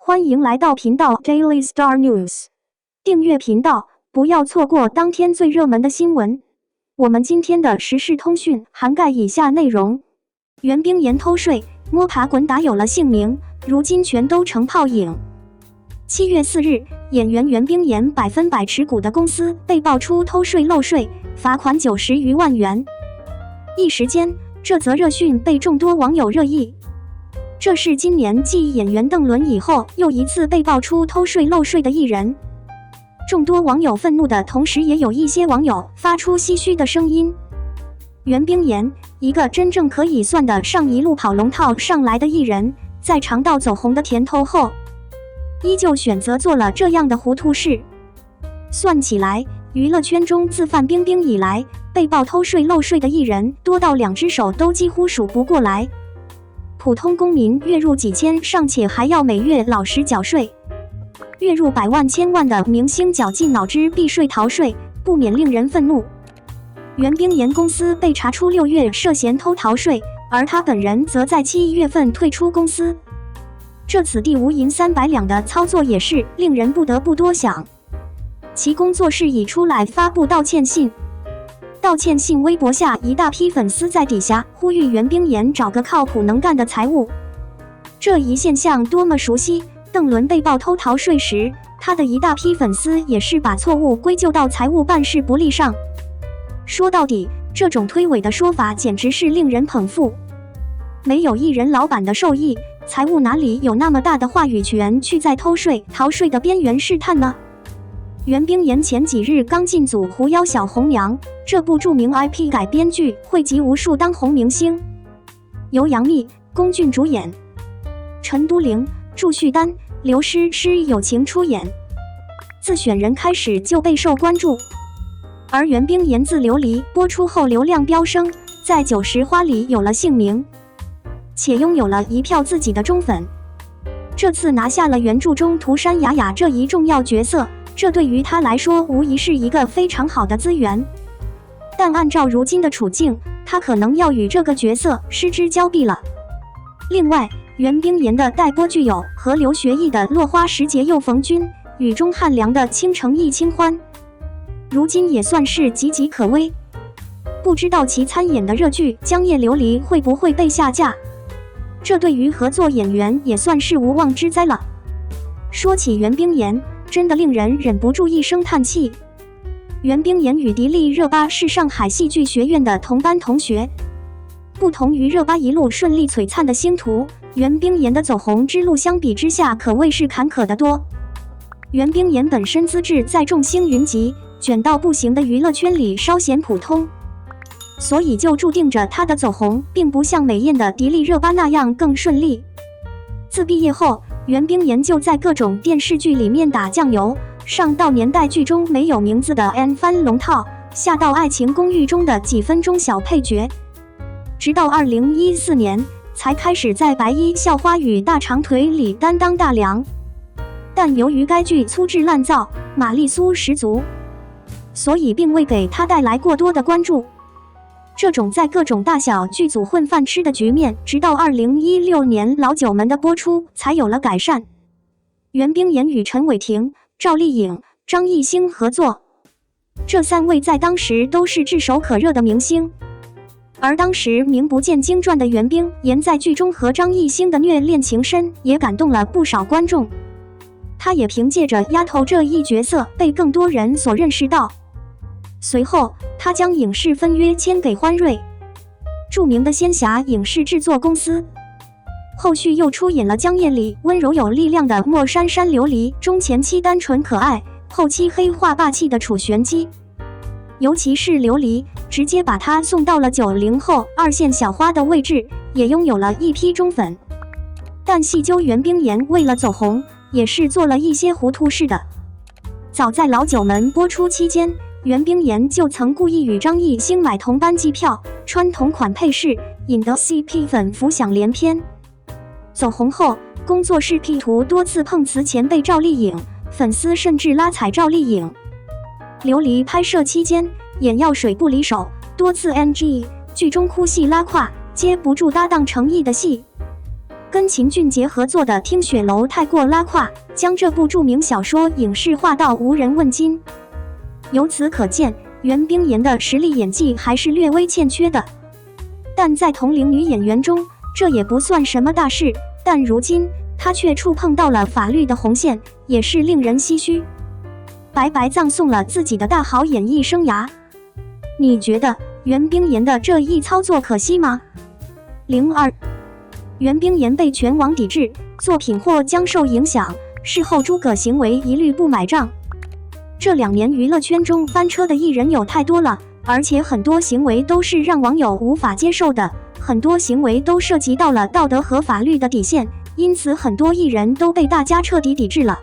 欢迎来到频道 Daily Star News， 订阅频道，不要错过当天最热门的新闻。我们今天的时事通讯涵盖以下内容：袁冰妍偷税、摸爬滚打有了姓名，如今全都成泡影。7月4日，演员袁冰妍100%持股的公司被爆出偷税漏税，罚款90余万元。一时间，这则热讯被众多网友热议。这是今年继演员邓伦以后又一次被爆出偷税漏税的艺人。众多网友愤怒的同时，也有一些网友发出唏嘘的声音。袁冰妍，一个真正可以算得上一路跑龙套上来的艺人，在尝到走红的甜头后，依旧选择做了这样的糊涂事。算起来，娱乐圈中自范冰冰以来，被曝偷税漏税的艺人多到2只手都几乎数不过来。普通公民月入几千尚且还要每月老实缴税，月入百万千万的明星绞尽脑汁避税逃税，不免令人愤怒。袁冰妍公司被查出6月涉嫌偷逃税，而他本人则在7月份退出公司。这此地无银300两的操作也是令人不得不多想。其工作室已出来发布道歉信。道歉信微博下一大批粉丝在底下呼吁袁冰妍找个靠谱能干的财务。这一现象多么熟悉，邓伦被曝偷逃税时，他的一大批粉丝也是把错误归咎到财务办事不力上。说到底，这种推诿的说法简直是令人捧腹。没有艺人老板的授意，财务哪里有那么大的话语权去在偷税逃税的边缘试探呢？袁冰妍前几日刚进组《狐妖小红娘》，这部著名 IP 改编剧汇集无数当红明星，由杨幂、龚俊主演，陈都灵、祝绪丹、刘诗诗友情出演。自选人开始就备受关注，而袁冰妍自《琉璃》播出后流量飙升，在90花里有了姓名，且拥有了一票自己的忠粉。这次拿下了原著中涂山雅雅这一重要角色，这对于他来说无疑是一个非常好的资源。但按照如今的处境，他可能要与这个角色失之交臂了。另外，袁冰妍的待播剧有和刘学义的《落花时节又逢君》与钟汉良的《倾城亦清欢》，如今也算是岌岌可危。不知道其参演的热剧《江夜琉璃》会不会被下架？这对于合作演员也算是无妄之灾了。说起袁冰妍，真的令人忍不住一声叹气。袁冰妍与迪丽热巴是上海戏剧学院的同班同学。不同于热巴一路顺利璀璨的星途，袁冰妍的走红之路相比之下可谓是坎坷得多。袁冰妍本身资质在众星云集、卷到不行的娱乐圈里稍显普通，所以就注定着她的走红并不像美艳的迪丽热巴那样更顺利。自毕业后，袁冰妍就在各种电视剧里面打酱油，上到年代剧中没有名字的 N 番龙套，下到爱情公寓中的几分钟小配角，直到2014年才开始在白衣校花与大长腿里担当大梁。但由于该剧粗制滥造，玛丽苏十足，所以并未给她带来过多的关注。这种在各种大小剧组混饭吃的局面，直到2016年《老九门》的播出才有了改善。袁冰妍与陈伟霆、赵丽颖、张艺兴合作，这3位在当时都是炙手可热的明星。而当时名不见经传的袁冰妍在剧中和张艺兴的虐恋情深，也感动了不少观众。她也凭借着丫头这一角色被更多人所认识到。随后，他将影视分约签给欢瑞，著名的仙侠影视制作公司。后续又出演了《江夜》里温柔有力量的莫珊珊琉璃中前期单纯可爱，后期黑化霸气的楚玄机。尤其是琉璃，直接把他送到了90后2线小花的位置，也拥有了一批忠粉。但细究袁冰妍为了走红，也是做了一些糊涂事的。早在《老九门》播出期间，袁冰妍就曾故意与张艺兴买同班机票，穿同款配饰，引得 CP 粉浮想联翩。走红后，工作室P图多次碰瓷前辈赵丽颖，粉丝甚至拉踩赵丽颖。琉璃拍摄期间，眼药水不离手，多次 NG， 剧中哭戏拉胯，接不住搭档诚意的戏。跟秦俊杰合作的《听雪楼》太过拉胯，将这部著名小说影视化到无人问津。由此可见，袁冰妍的实力演技还是略微欠缺的。但在同龄女演员中，这也不算什么大事。但如今，她却触碰到了法律的红线，也是令人唏嘘。白白葬送了自己的大好演艺生涯。你觉得袁冰妍的这一操作可惜吗？02，袁冰妍被全网抵制，作品或将受影响，事后诸葛行为一律不买账。这2年娱乐圈中翻车的艺人有太多了，而且很多行为都是让网友无法接受的，很多行为都涉及到了道德和法律的底线，因此很多艺人都被大家彻底抵制了。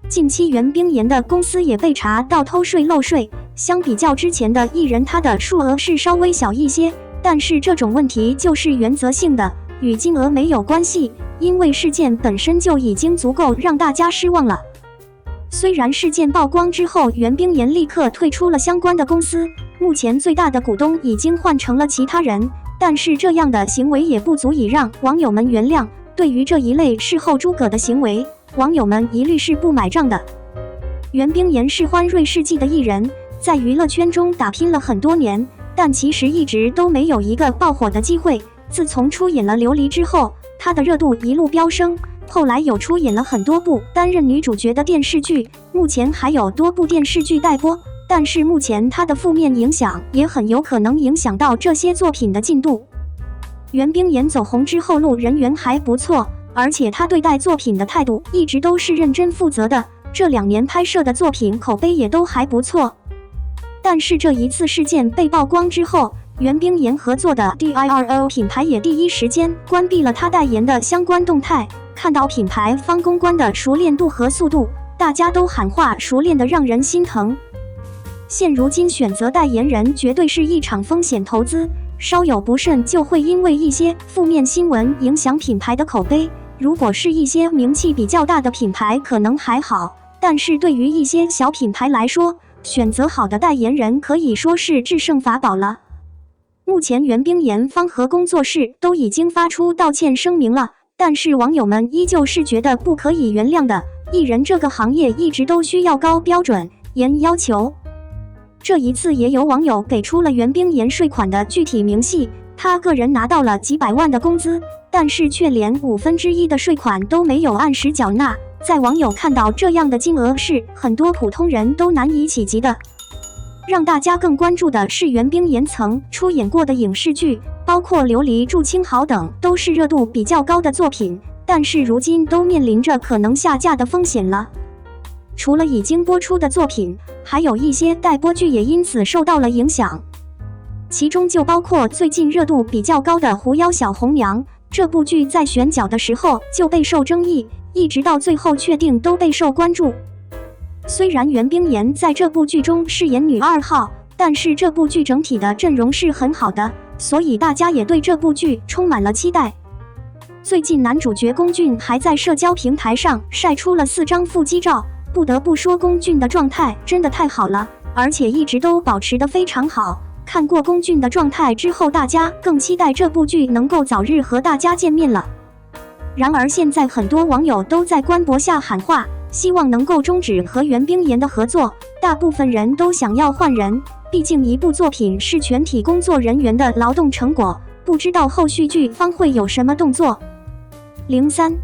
近期袁冰妍的公司也被查到偷税漏税，相比较之前的艺人，他的数额是稍微小一些，但是这种问题就是原则性的，与金额没有关系，因为事件本身就已经足够让大家失望了。虽然事件曝光之后，袁冰妍立刻退出了相关的公司，目前最大的股东已经换成了其他人，但是这样的行为也不足以让网友们原谅。对于这一类事后诸葛的行为，网友们一律是不买账的。袁冰妍是欢瑞世纪的艺人，在娱乐圈中打拼了很多年，但其实一直都没有一个爆火的机会。自从出演了《琉璃》之后，她的热度一路飙升，后来有出演了很多部担任女主角的电视剧，目前还有多部电视剧待播，但是目前她的负面影响也很有可能影响到这些作品的进度。袁冰妍走红之后，路人缘还不错，而且她对待作品的态度一直都是认真负责的，这2年拍摄的作品口碑也都还不错。但是这一次事件被曝光之后，袁冰妍合作的 DIRO 品牌也第一时间关闭了她代言的相关动态。看到品牌方公关的熟练度和速度，大家都喊话熟练的让人心疼。现如今选择代言人绝对是一场风险投资，稍有不慎就会因为一些负面新闻影响品牌的口碑。如果是一些名气比较大的品牌可能还好，但是对于一些小品牌来说，选择好的代言人可以说是制胜法宝了。目前袁冰妍方和工作室都已经发出道歉声明了，但是网友们依旧是觉得不可以原谅的。艺人这个行业一直都需要高标准、严要求。这一次也有网友给出了袁冰妍税款的具体明细，他个人拿到了几百万的工资，但是却连1/5的税款都没有按时缴纳。在网友看到这样的金额，是很多普通人都难以企及的。让大家更关注的是，袁冰妍曾出演过的影视剧，包括《琉璃》《祝清好》等，都是热度比较高的作品，但是如今都面临着可能下架的风险了。除了已经播出的作品，还有一些待播剧也因此受到了影响，其中就包括最近热度比较高的《狐妖小红娘》。这部剧在选角的时候就备受争议，一直到最后确定都备受关注。虽然袁冰妍在这部剧中饰演女2号，但是这部剧整体的阵容是很好的，所以大家也对这部剧充满了期待。最近男主角龚俊还在社交平台上晒出了4张腹肌照，不得不说龚俊的状态真的太好了，而且一直都保持得非常好。看过龚俊的状态之后，大家更期待这部剧能够早日和大家见面了。然而现在很多网友都在官博下喊话，希望能够终止和袁冰妍的合作，大部分人都想要换人，毕竟一部作品是全体工作人员的劳动成果，不知道后续剧方会有什么动作。03，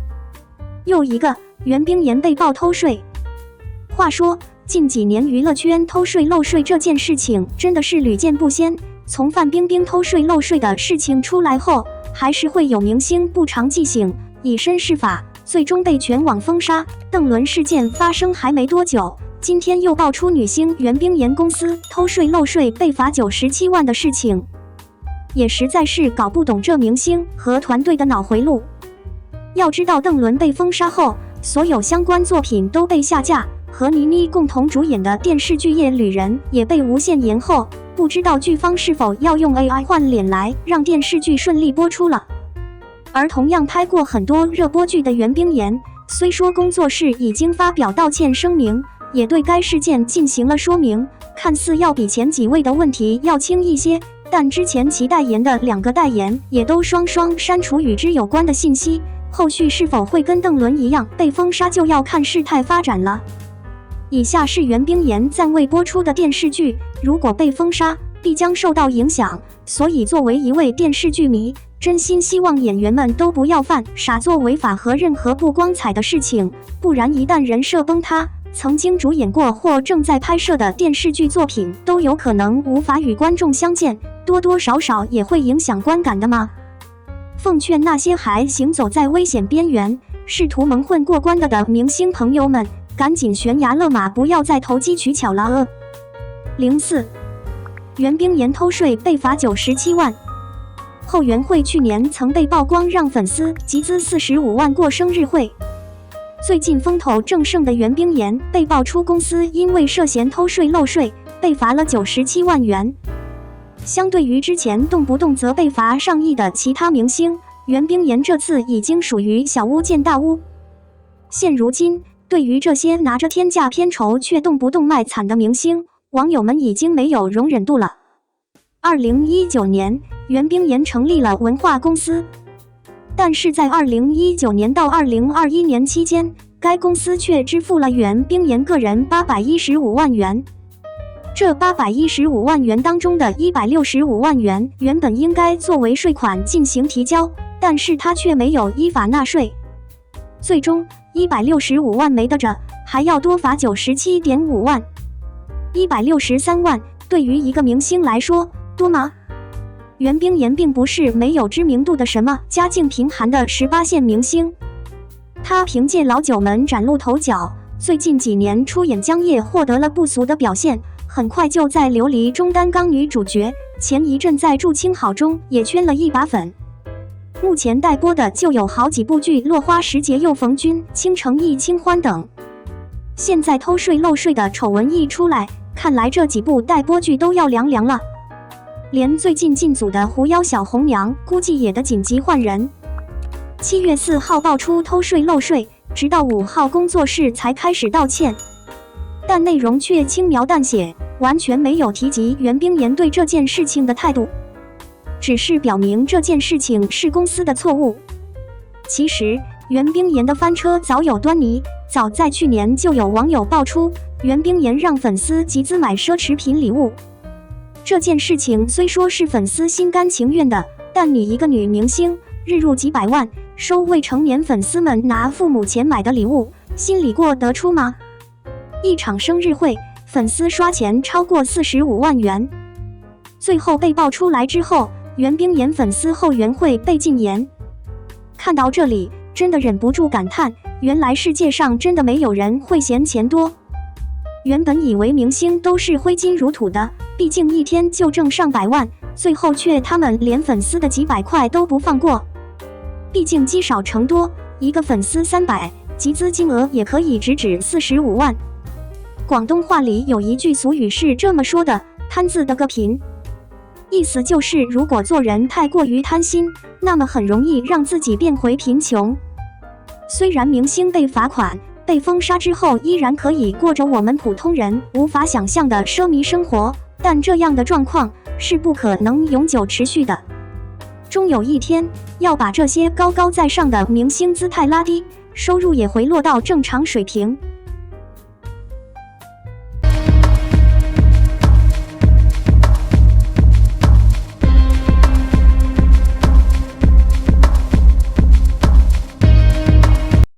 又一个袁冰妍被曝偷税。话说近几年娱乐圈偷税漏税这件事情真的是屡见不鲜，从范冰冰偷税漏税的事情出来后，还是会有明星不长记性，以身试法，最终被全网封杀。邓伦事件发生还没多久，今天又爆出女星袁冰妍公司偷税漏税被罚97万的事情，也实在是搞不懂这明星和团队的脑回路。要知道邓伦被封杀后，所有相关作品都被下架，和倪妮共同主演的电视剧《夜旅人》也被无限延后，不知道剧方是否要用 AI 换脸来让电视剧顺利播出了。而同样拍过很多热播剧的袁冰妍，虽说工作室已经发表道歉声明，也对该事件进行了说明，看似要比前几位的问题要轻一些，但之前其代言的2个代言也都双双删除与之有关的信息，后续是否会跟邓伦一样被封杀，就要看事态发展了。以下是袁冰妍暂未播出的电视剧，如果被封杀，必将受到影响。所以作为一位电视剧迷，真心希望演员们都不要犯傻做违法和任何不光彩的事情，不然一旦人设崩塌，曾经主演过或正在拍摄的电视剧作品都有可能无法与观众相见，多多少少也会影响观感的嘛。奉劝那些还行走在危险边缘，试图蒙混过关的明星朋友们，赶紧悬崖勒马，不要再投机取巧了。04袁冰妍偷税被罚97万。后援会去年曾被曝光让粉丝集资45万过生日会。最近风头正盛的袁冰妍被爆出公司因为涉嫌偷税漏税被罚了97万元。相对于之前动不动则被罚上亿的其他明星，袁冰妍这次已经属于小巫见大巫。现如今，对于这些拿着天价片酬却动不动卖惨的明星，网友们已经没有容忍度了。2019年，袁冰妍成立了文化公司，但是在2019年到2021年期间，该公司却支付了袁冰妍个人815万元。这815万元当中的165万元原本应该作为税款进行提交，但是他却没有依法纳税，最终165万没得着，还要多罚97.5万。163万对于一个明星来说多吗？袁冰妍并不是没有知名度的什么家境贫寒的18线明星，她凭借老九门崭露头角，最近几年出演江夜获得了不俗的表现，很快就在琉璃中担纲女主角，前一阵在祝青好中也圈了一把粉。目前待播的就有好几部剧，落花时节又逢君、倾城忆清欢等。现在偷税漏税的丑闻一出来，看来这几部待播剧都要凉凉了。连最近进组的狐妖小红娘估计也得紧急换人。7月4号爆出偷税漏税，直到5号工作室才开始道歉，但内容却轻描淡写，完全没有提及袁冰妍对这件事情的态度，只是表明这件事情是公司的错误。其实袁冰妍的翻车早有端倪，早在去年就有网友爆出袁冰妍让粉丝集资买奢侈品礼物。这件事情虽说是粉丝心甘情愿的，但你一个女明星日入几百万，收未成年粉丝们拿父母钱买的礼物，心里过得出吗？一场生日会，粉丝刷钱超过45万元，最后被爆出来之后，袁冰妍粉丝后援会被禁言。看到这里，真的忍不住感叹，原来世界上真的没有人会嫌钱多。原本以为明星都是挥金如土的，毕竟一天就挣上百万，最后却他们连粉丝的几百块都不放过。毕竟积少成多，一个粉丝300，集资金额也可以直指45万。广东话里有一句俗语是这么说的，贪字得个贫，意思就是如果做人太过于贪心，那么很容易让自己变回贫穷。虽然明星被罚款被封杀之后依然可以过着我们普通人无法想象的奢靡生活，但这样的状况是不可能永久持续的。终有一天要把这些高高在上的明星姿态拉低，收入也回落到正常水平。